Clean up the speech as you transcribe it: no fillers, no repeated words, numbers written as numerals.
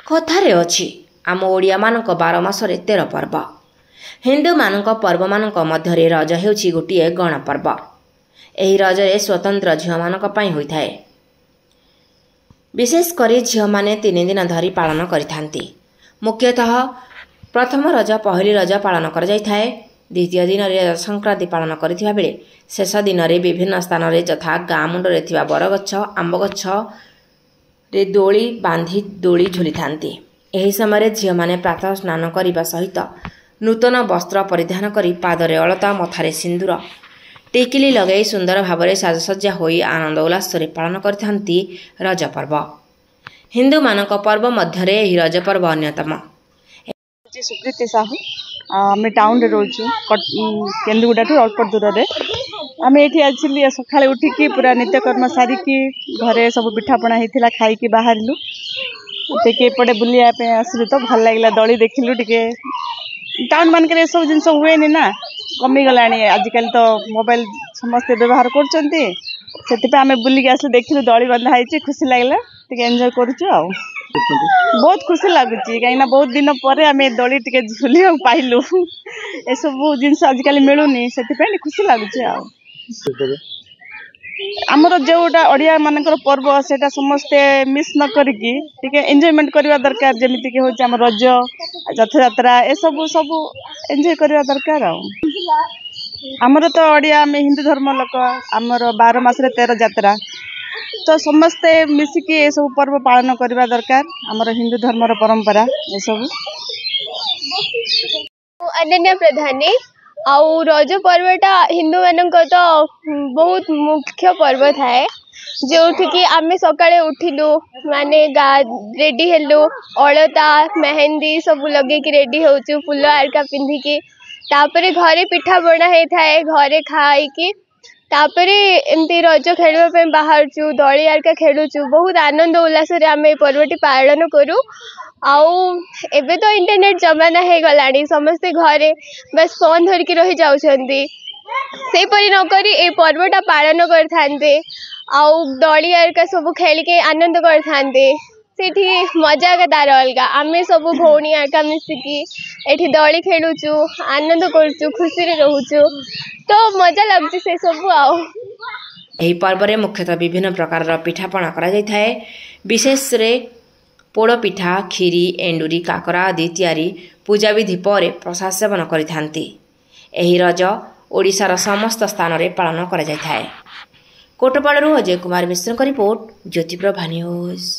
कथारे अछि आम ओडिया मानक 12 मासरे 13 पर्व। हिंदू मानक पर्व मानक मध्यरे रज हेउछि गोटिए गणपर्व। एही रजरे स्वतंत्र झियो मानक पई होइथाए। विशेष करी झियो माने 3 दिन धरी पालन करिथांती। मुख्यतः प्रथम रज पहली रज पालन कर जाइथाए। द्वितीय दिन रे संक्रांति पालन करिथिबा बेले शेष दिन रे विभिन्न स्थान रे यथा गाँ मुंडरे थिबा बरगछ आंब गछ रे दोली बांधी दोली झुली थांती। एही समय झियो माने प्रातः स्नान करिबा सहित नूतन वस्त्र परिधान करी पादरे अलता मथारे सिंदूर टिकिली लगै सुंदर भावरे साजसज्जा होई आनंद उल्लास रे पालन करथांती रज पर्व। हिंदू मानक पर्व मध्यरे एही रज पर्व अन्यतम। सुकृति साहू आम टाउन रोचु केन्दुगुड़ा ठू अल्प दूर रे आम ये आसिली सकाଳେ उठिकी पूरा नित्यकर्म सारिकी घरे सब पिठापଣା होता खाई बाहरलु एपटे बुलायापे आसलु तो भल लगे दली देखिलु टे टाउन मानक सब जिन हुए ना कमीगला आजिकल तो मोबाइल समस्ते व्यवहार कर आम बुलिक आस देखिलु दली बंधा है खुशी लगला टे एंजॉय करुचु आ बहुत खुशी लगुच कहीं बहुत दिन पर आम दली टे झुल पाइलु ए सब जिन आजिकल मिलूनी से खुशी लगुच आमर जोटा ओडिया मानकर पर्व से समस्ते मिस न करिकी एंजॉयमेंट करवा दरकार जमीक हूँ आम रज रथयात्रा ए सब सब एंजॉय करवा दरकार आमर तो ओडिया आम हिंदू धर्म लोक आमर 12 मास 13 यात्रा तो समस्ते मिसिकी ए सब पर्व पालन करवा दरकार आमर हिंदू धर्मर परंपरा ए सब। अनन्या प्रधानी आउ रज पर्वटा हिंदू मानक तो बहुत मुख्य पर्व थाए जो कि आम सकाळे उठिलु माने रेडी हेलु अलता मेहंदी सब लगे कि रेडी होचु फुल आरका पिंधिकी तापरे घरे पिठा बना हे थाए घरे खाइकी तापरे एमती रज खेलवा पे बाहरचु दली आरका खेलुचु बहुत आनंद उल्लास रे आम पर्वटी पालन करू। आउ एबे तो इंटरनेट जमाना है गलानी समस्ते घरे बस फोन धरिकी रही जाउछंती से परि न करी ए पर्वटा पालन करथांते आउ दली आरका सब खेल के आनंद करथांते सेठी मजा का तार अलगा आमे सब भौणी आरका मिसिकी एठी दली खेलुचु आनंद करचु खुशी रे रहउचु तो मजा लागुची से सब आउ। एही पर्व रे मुख्यतः विभिन्न प्रकार पिठापଣା करा जाइथाए। विशेष रे पोड़ पिठा खीरी एंडुरी काकरा आदि तैयारी पूजा विधि पर प्रसाद सेवन करिथांती। एही रज ओडिशार समस्त स्थान रे पालन करा जाइथाए। कोटपाड़ू अजय कुमार मिश्र रिपोर्ट ज्योतिप्रभा न्यूज।